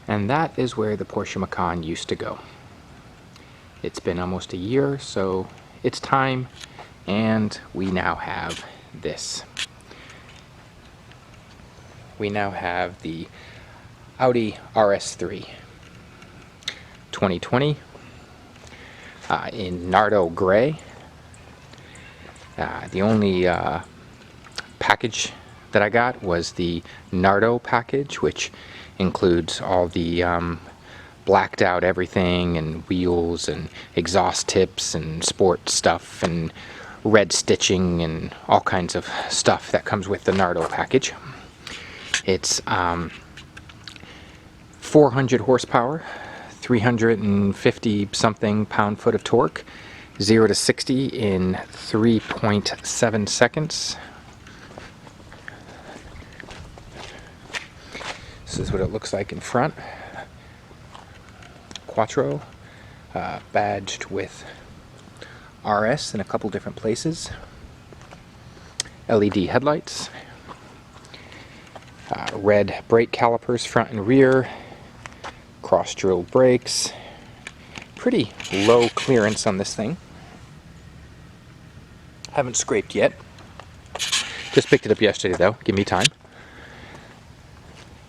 And that is where the Porsche Macan used to go. It's been almost a year, so it's time, and we now have this. We now have the Audi RS3 2020 in Nardo Gray. The only package that I got was the Nardo package, which includes all the blacked out everything and wheels and exhaust tips and sport stuff and red stitching and all kinds of stuff that comes with the Nardo package. It's 400 horsepower, 350 something pound-foot of torque, 0 to 60 in 3.7 seconds. This is what it looks like in front. Quattro, badged with RS in a couple different places. LED headlights. Red brake calipers front and rear. Cross-drilled brakes. Pretty low clearance on this thing. Haven't scraped yet. Just picked it up yesterday though. Give me time.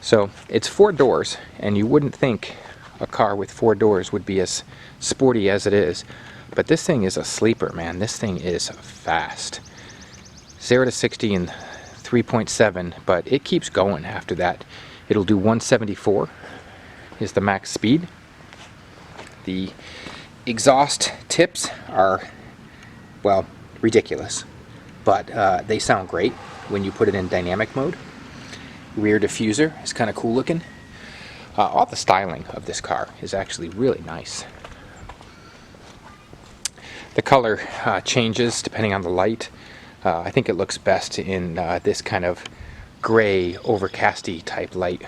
So it's 4 doors, and you wouldn't think a car with 4 doors would be as sporty as it is, but this thing is a sleeper, man. This thing is fast. 0 to 60 in 3.7, but it keeps going after that. It'll do 174 is the max speed. The exhaust tips are, well, ridiculous, but they sound great when you put it in dynamic mode. Rear diffuser is kind of cool looking. All the styling of this car is actually really nice. The color changes depending on the light. I think it looks best in this kind of gray, overcasty type light.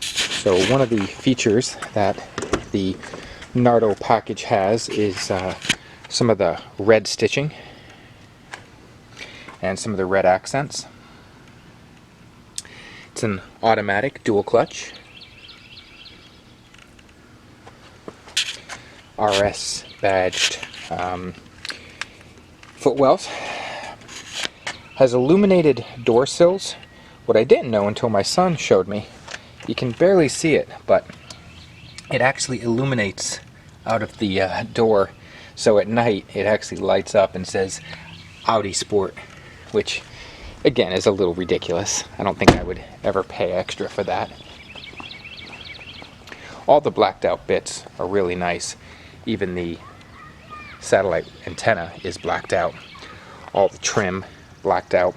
So one of the features that the Nardo package has is some of the red stitching and some of the red accents. It's an automatic dual clutch. RS badged footwells. Has illuminated door sills. What I didn't know until my son showed me, you can barely see it, but it actually illuminates out of the door. So at night it actually lights up and says Audi Sport, which again is a little ridiculous. I don't think I would ever pay extra for that. All the blacked out bits are really nice. Even the satellite antenna is blacked out. All the trim blacked out.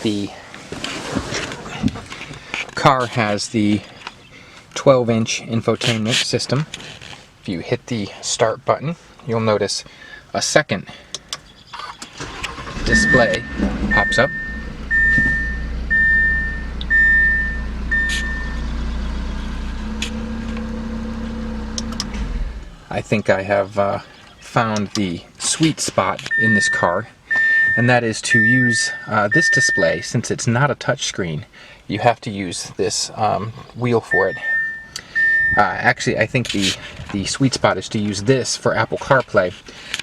The car has the 12-inch infotainment system. If you hit the start button, you'll notice a second display pops up. I think I have found the sweet spot in this car, and that is to use this display. Since it's not a touchscreen, you have to use this wheel for it. Actually, I think the sweet spot is to use this for Apple CarPlay,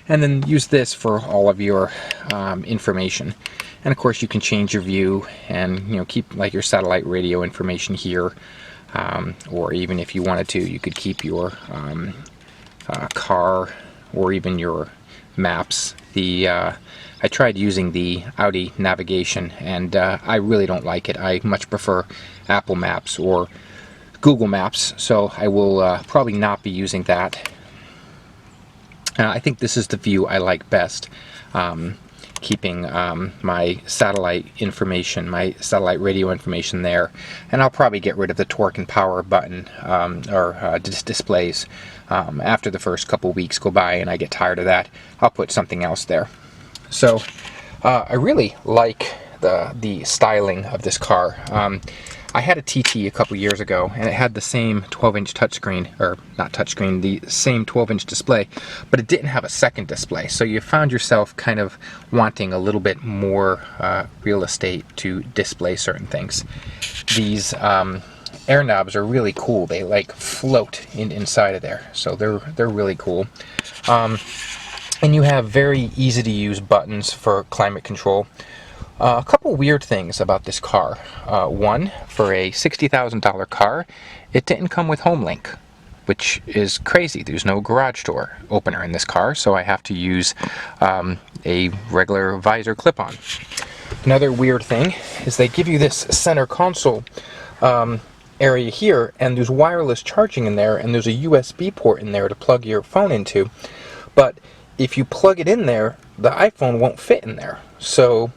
and then use this for all of your information. And of course, you can change your view and keep like your satellite radio information here, or even if you wanted to, you could keep your car or even your maps. I tried using the Audi navigation, and I really don't like it. I much prefer Apple Maps or Google Maps, so I will probably not be using that. I think this is the view I like best, keeping my satellite information, my satellite radio information there, and I'll probably get rid of the torque and power button or displays after the first couple weeks go by and I get tired of that. I'll put something else there. So I really like the styling of this car. I had a TT a couple years ago, and it had the same 12-inch touchscreen, or not touchscreen, the same 12-inch display, but it didn't have a second display. So you found yourself kind of wanting a little bit more real estate to display certain things. These air knobs are really cool. They like float inside of there, so they're really cool. And you have very easy to use buttons for climate control. A couple weird things about this car. One, for a $60,000 car, it didn't come with Homelink, which is crazy. There's no garage door opener in this car, so I have to use a regular visor clip-on. Another weird thing is they give you this center console area here, and there's wireless charging in there, and there's a USB port in there to plug your phone into. But if you plug it in there, the iPhone won't fit in there. So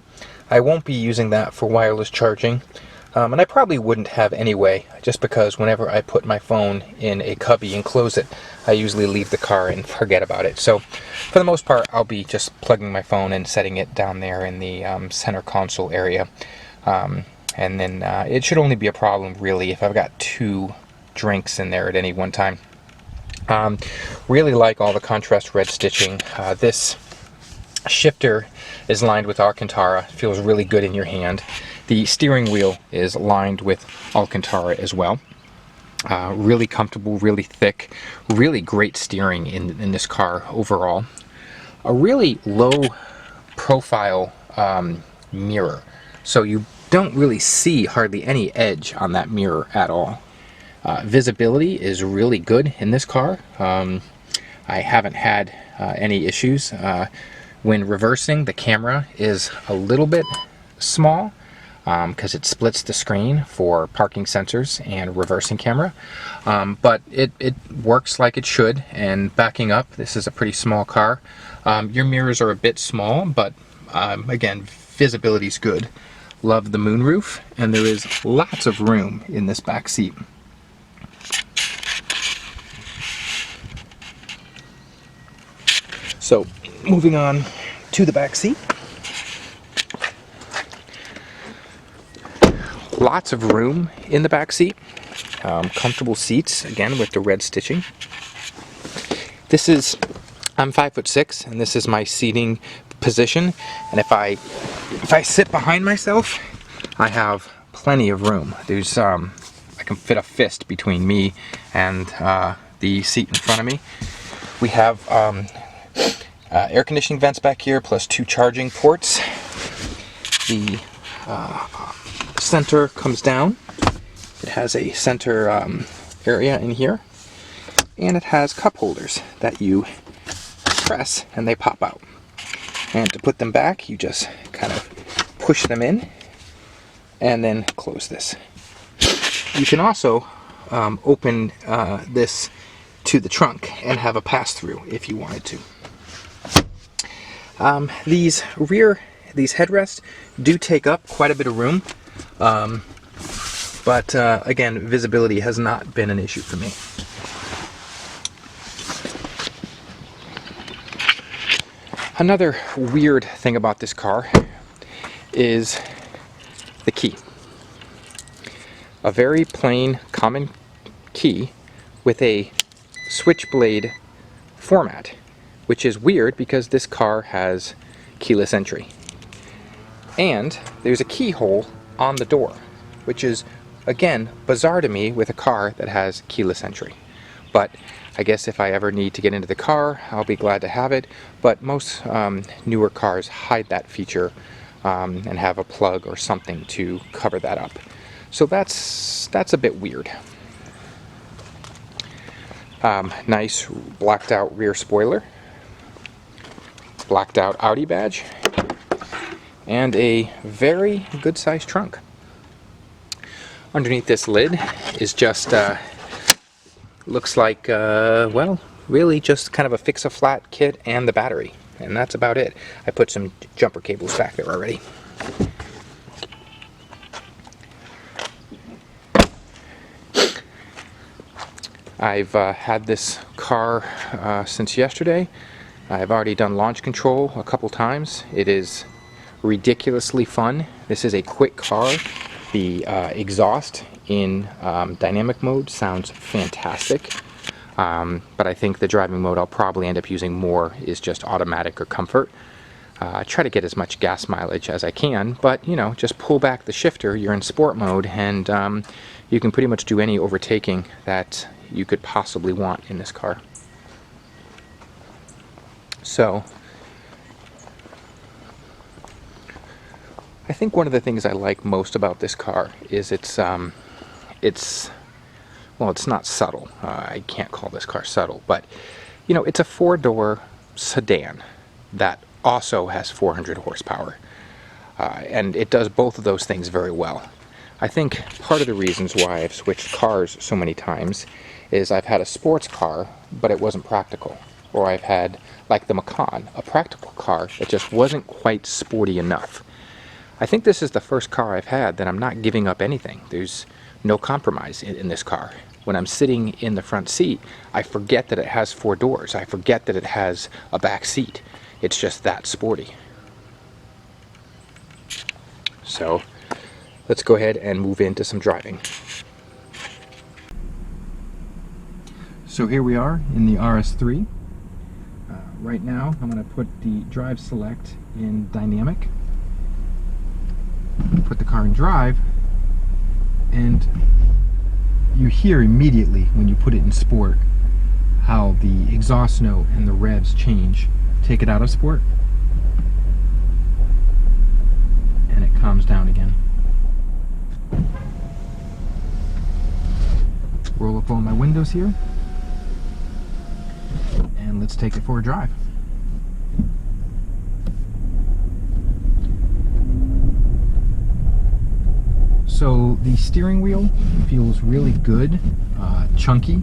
I won't be using that for wireless charging. And I probably wouldn't have anyway, just because whenever I put my phone in a cubby and close it, I usually leave the car and forget about it. So for the most part, I'll be just plugging my phone and setting it down there in the center console area. And then it should only be a problem really if I've got 2 drinks in there at any one time. Really like all the contrast red stitching. This shifter is lined with Alcantara. It feels really good in your hand. The steering wheel is lined with Alcantara as well. Really comfortable, really thick, really great steering in this car overall. A really low profile mirror, so you don't really see hardly any edge on that mirror at all. Visibility is really good in this car. I haven't had any issues. When reversing, the camera is a little bit small because it splits the screen for parking sensors and reversing camera. But it works like it should, and backing up, this is a pretty small car. Your mirrors are a bit small, but again, visibility is good. Love the moonroof, and there is lots of room in this back seat. So, moving on to the back seat. Lots of room in the back seat. Comfortable seats, again with the red stitching. I'm 5'6", and this is my seating position. And if I sit behind myself, I have plenty of room. There's I can fit a fist between me and the seat in front of me. We have air conditioning vents back here, plus 2 charging ports. The center comes down. It has a center area in here, and it has cup holders that you press and they pop out. And to put them back, you just kind of push them in and then close this. You can also open this to the trunk and have a pass-through if you wanted to. These headrests do take up quite a bit of room, but again, visibility has not been an issue for me. Another weird thing about this car is the key. A very plain, common key with a switchblade format, which is weird because this car has keyless entry. And there's a keyhole on the door, which is, again, bizarre to me with a car that has keyless entry. But I guess if I ever need to get into the car, I'll be glad to have it. But most newer cars hide that feature and have a plug or something to cover that up. So that's a bit weird. Nice blacked out rear spoiler, blacked out Audi badge, and a very good sized trunk. Underneath this lid is just looks like well, really just kind of a fix-a-flat kit and the battery, and that's about it. I put some jumper cables back there already. I've had this car since yesterday. I've already done launch control a couple times. It is ridiculously fun. This is a quick car. The exhaust in dynamic mode sounds fantastic, but I think the driving mode I'll probably end up using more is just automatic or comfort. I try to get as much gas mileage as I can, but you know, just pull back the shifter, you're in sport mode, and you can pretty much do any overtaking that you could possibly want in this car. So I think one of the things I like most about this car is it's well, it's not subtle. I can't call this car subtle, but you know, it's a four-door sedan that also has 400 horsepower, and it does both of those things very well. I think part of the reasons why I've switched cars so many times is I've had a sports car, but it wasn't practical, or I've had, like the Macan, a practical car that just wasn't quite sporty enough. I think this is the first car I've had that I'm not giving up anything. There's no compromise in this car. When I'm sitting in the front seat, I forget that it has four doors. I forget that it has a back seat. It's just that sporty. So let's go ahead and move into some driving. So here we are in the RS3. Right now I'm going to put the drive select in dynamic. Put the car in drive, and you hear immediately when you put it in sport how the exhaust note and the revs change. Take it out of sport and it calms down again. Roll up all my windows here and let's take it for a drive. So the steering wheel feels really good, chunky.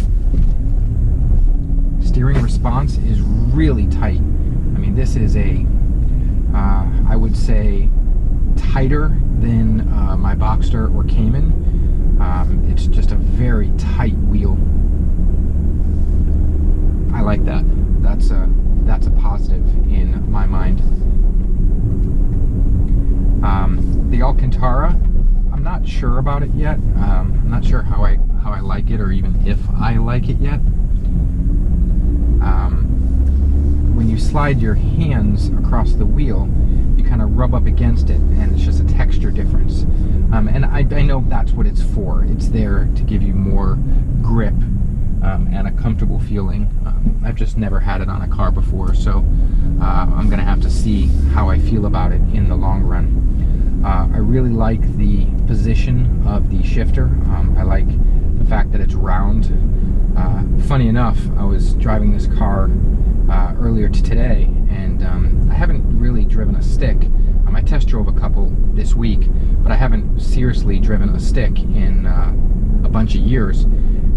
Steering response is really tight. I mean, this is a, I would say, tighter than my Boxster or Cayman. It's just a very tight wheel. I like that. That's a positive in my mind. The Alcantara, I'm not sure about it yet. I'm not sure how I like it, or even if I like it yet. When you slide your hands across the wheel, you kind of rub up against it, and it's just a texture difference. And I know that's what it's for. It's there to give you more grip and a comfortable feeling. I've just never had it on a car before, so I'm going to have to see how I feel about it in the long run. I really like the position of the shifter. I like the fact that it's round. Funny enough, I was driving this car earlier today, and I haven't really driven a stick. I test drove a couple this week, but I haven't seriously driven a stick in a bunch of years.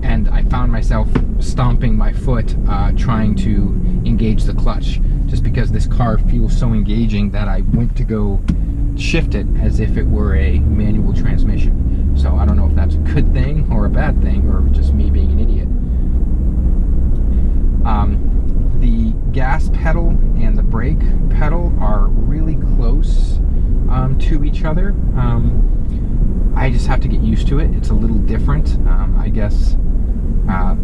And I found myself stomping my foot trying to engage the clutch, just because this car feels so engaging that I went to go shift it as if it were a manual transmission. So I don't know if that's a good thing or a bad thing, or just me being an idiot. The gas pedal and the brake pedal are really close to each other. I just have to get used to it. It's a little different. I guess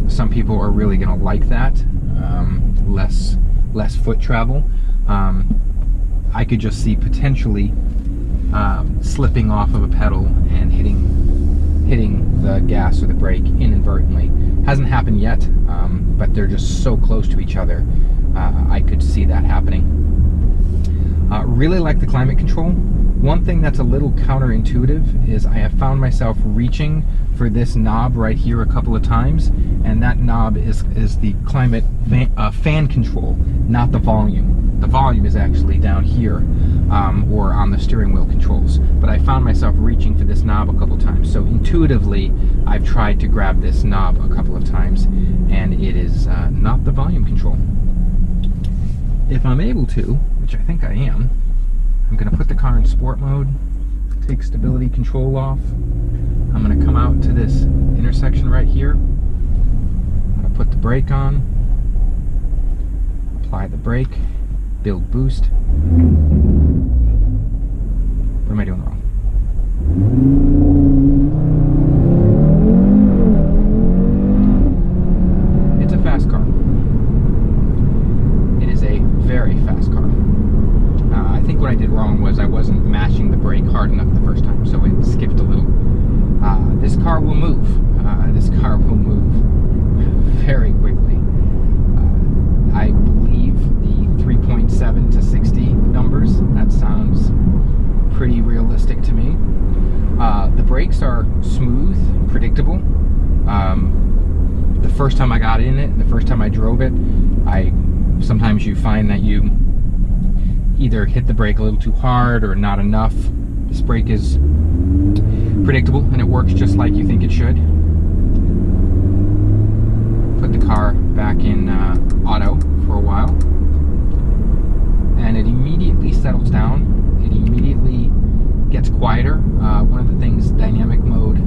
some people are really going to like that. Less foot travel. I could just see potentially slipping off of a pedal and hitting the gas or the brake inadvertently. Hasn't happened yet, but they're just so close to each other. I could see that happening. Really like the climate control. One thing that's a little counterintuitive is I have found myself reaching for this knob right here a couple of times, and that knob is the climate fan control, not the volume. The volume is actually down here, or on the steering wheel controls. But I found myself reaching for this knob a couple times. So intuitively, I've tried to grab this knob a couple of times, and it is not the volume control. If I'm able to, which I think I am, I'm going to put the car in sport mode, take stability control off. I'm going to come out to this intersection right here. I'm going to put the brake on, apply the brake, build boost. What am I doing wrong? what I did wrong was I wasn't mashing the brake hard enough the first time, so it skipped a little. This car will move. This car will move very quickly. I believe the 3.7 to 60 numbers, that sounds pretty realistic to me. The brakes are smooth, predictable. The first time I got in it, the first time I drove it, sometimes you find that you either hit the brake a little too hard or not enough. This brake is predictable and it works just like you think it should. Put the car back in auto for a while, and it immediately settles down. It immediately gets quieter. One of the things dynamic mode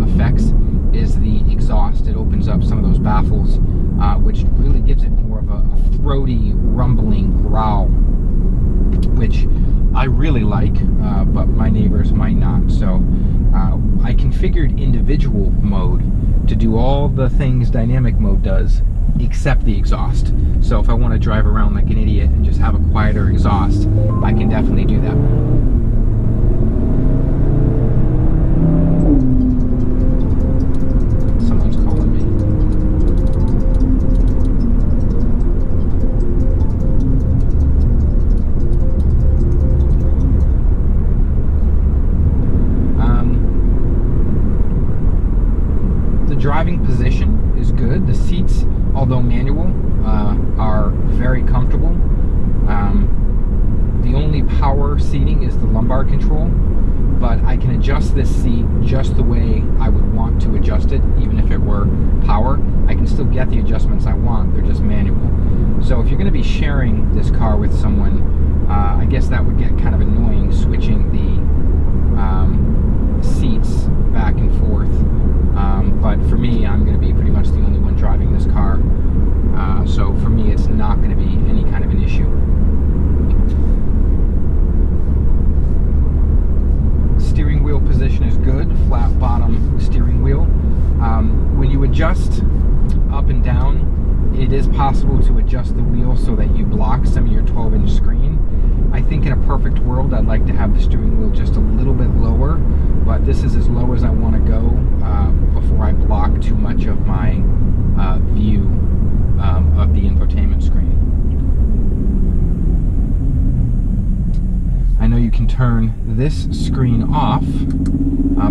affects is the exhaust. It opens up some of those baffles, which really gives it more of a throaty, rumbling growl, which I really like, but my neighbors might not. So I configured individual mode to do all the things dynamic mode does, except the exhaust. So if I want to drive around like an idiot and just have a quieter exhaust, I can definitely do that. Someone's calling me. The driving position is good. The seats, although manual, are very comfortable. The only power seating is the lumbar control, but I can adjust this seat just the way I would want to adjust it, even if it were power. I can still get the adjustments I want, they're just manual. So if you're going to be sharing this car with someone, I guess that would get kind of annoying, switching the seats back and forth. But for me, I'm going to be pretty much the only one driving this car. So for me, it's not going to be any kind of an issue. Steering wheel position is good, flat bottom steering wheel. When you adjust up and down, it is possible to adjust the wheel so that you block some of your 12-inch screen. I think in a perfect world, I'd like to have the steering wheel just a little bit lower, but this is as low as I want to go before I block too much of my view of the infotainment screen. I know you can turn this screen off,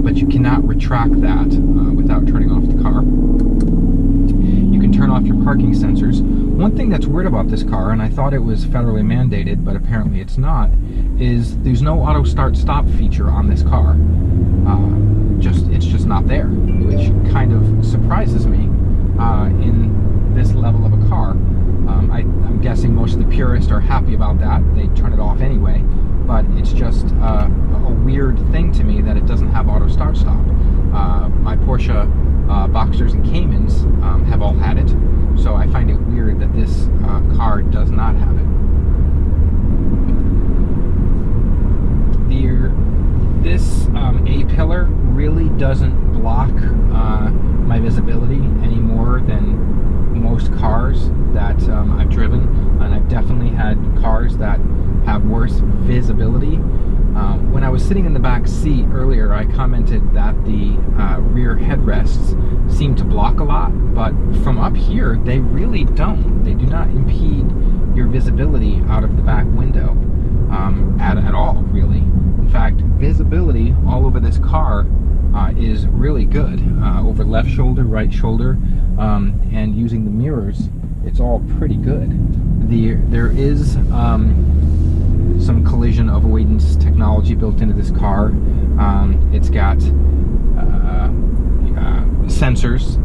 but you cannot retract that without turning off the car. You can turn off your parking sensors. One thing that's weird about this car, and I thought it was federally mandated, but apparently it's not, is there's no auto start stop feature on this car. It's just not there, which kind of surprises me in this level of a car. I'm guessing most of the purists are happy about that. They turn it off anyway, but it's just a weird thing to me that it doesn't have auto start stop. My Porsche Boxsters and Caymans have all had it, so I find it weird that this car does not have it. This A-pillar really doesn't block my visibility any more than most cars that I've driven, and I've definitely had cars that have worse visibility. When I was sitting in the back seat earlier, I commented that the rear headrests seem to block a lot, but from up here, they really don't. They do not impede your visibility out of the back window at all, really. In fact, visibility all over this car is really good. Over left shoulder, right shoulder, and using the mirrors, it's all pretty good. There is some collision avoidance technology built into this car. It's got sensors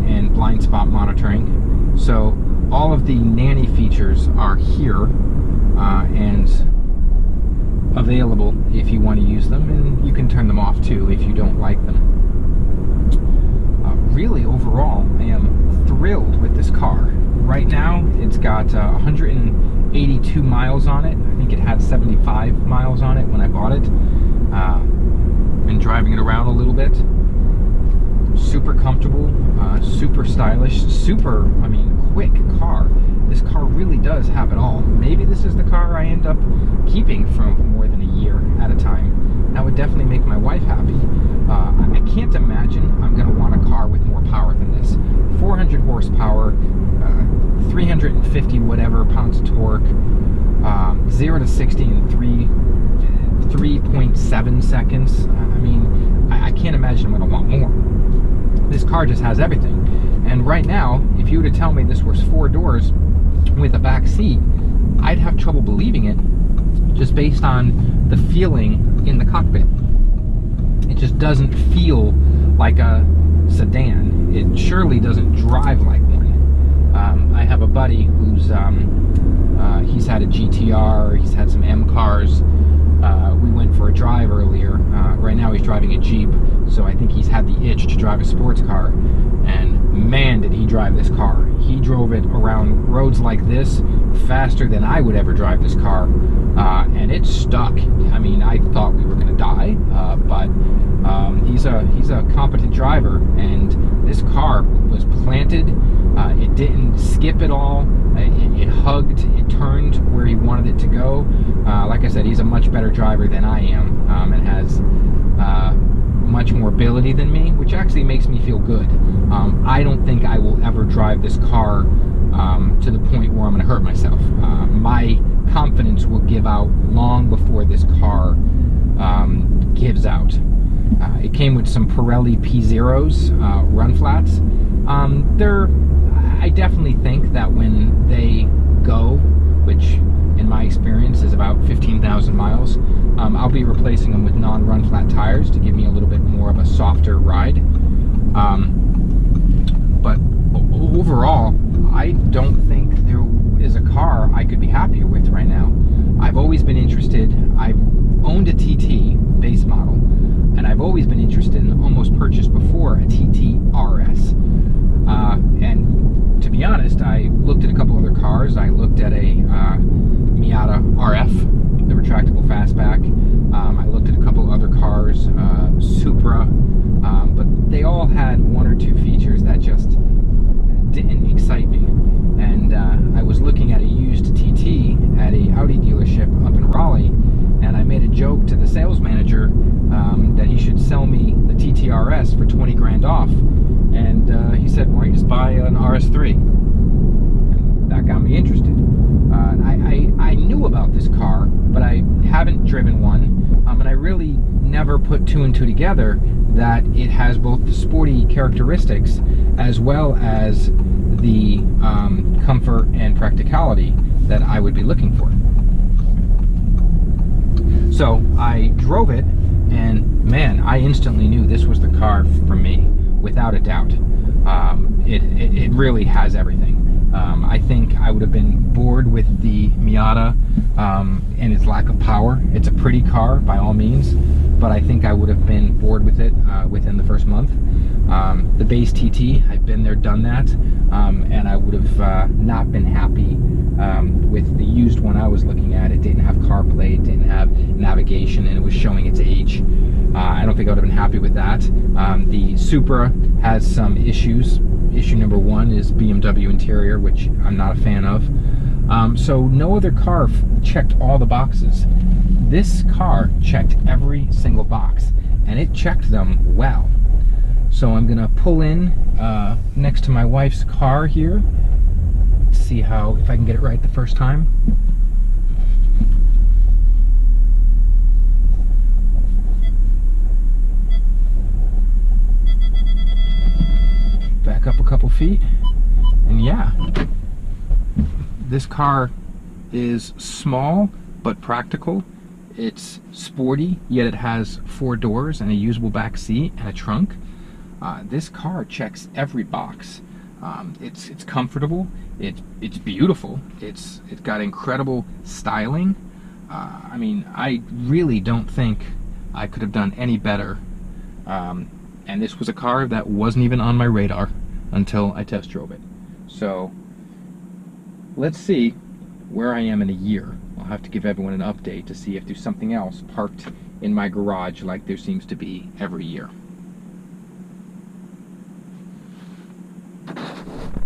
and blind spot monitoring. So all of the nanny features are here and available if you want to use them, and you can turn them off too if you don't like them. Really, overall, I am thrilled with this car. Right now, it's got 182 miles on it. I think it had 75 miles on it when I bought it. Been driving it around a little bit. Super comfortable, super stylish, quick car. This car really does have it all. Maybe this is the car I end up keeping for more than a year at a time. That would definitely make my wife happy. I can't imagine I'm going to want a car with more power than this. 400 horsepower, 350 whatever pounds of torque, 0 to 60 in 3.7 seconds. I mean, I can't imagine I'm going to want more. This car just has everything. And right now, if you were to tell me this was 4 doors with a back seat, I'd have trouble believing it, just based on the feeling in the cockpit. It just doesn't feel like a sedan. It surely doesn't drive like one. I have a buddy who's he's had a GTR, he's had some M cars. We went for a drive earlier. Right now he's driving a Jeep, so I think he's had the itch to drive a sports car. And man, did he drive this car. He drove it around roads like this faster than I would ever drive this car. And it stuck. I mean, I thought we were going to die, but he's a competent driver, and this car was planted. It didn't skip at all. It hugged, it turned where he wanted it to go. Like I said, he's a much better driver than I am, and has much more ability than me, which actually makes me feel good. I don't think I will ever drive this car to the point where I'm going to hurt myself. My confidence will give out long before this car gives out. It came with some Pirelli P0s, run flats. I definitely think that when they go, which in my experience is about 15,000 miles, I'll be replacing them with non-run flat tires to give me a little bit more of a softer ride. But overall, I don't think there is a car I could be happier with right now. I've always been interested. I've owned a TT base model, and I've always been interested and almost purchased before a TT RS. And to be honest, I looked at a couple other cars. I looked at a Miata RF, the retractable fastback. I looked at a couple other cars, Supra, but they all had one or two features that just didn't excite me. And I was looking at a used TT at a Audi dealership up in Raleigh, and I made a joke to the sales manager that he should sell me the TT RS for 20 grand off. And he said, why don't you just buy an RS3? And that got me interested. I knew about this car, but I haven't driven one, and I really never put two and two together that it has both the sporty characteristics as well as the comfort and practicality that I would be looking for. So I drove it, and man, I instantly knew this was the car for me, without a doubt. It really has everything. I think I would have been bored with the Miata and its lack of power. It's a pretty car by all means, but I think I would have been bored with it within the first month. The base TT, I've been there, done that, and I would have not been happy with the used one I was looking at. It didn't have CarPlay, it didn't have navigation, and it was showing its age. I don't think I would have been happy with that. The Supra has some issues. Issue number one is BMW interior, which I'm not a fan of. So no other car checked all the boxes. This car checked every single box, and it checked them well. So I'm gonna pull in next to my wife's car here, see how, if I can get it right the first time. Back up a couple feet, and yeah, this car is small but practical. It's sporty, yet it has 4 doors and a usable back seat and a trunk. This car checks every box. It's comfortable. It's beautiful. It's got incredible styling. I mean, I really don't think I could have done any better. And this was a car that wasn't even on my radar until I test drove it. So let's see where I am in a year. I'll have to give everyone an update to see if there's something else parked in my garage like there seems to be every year.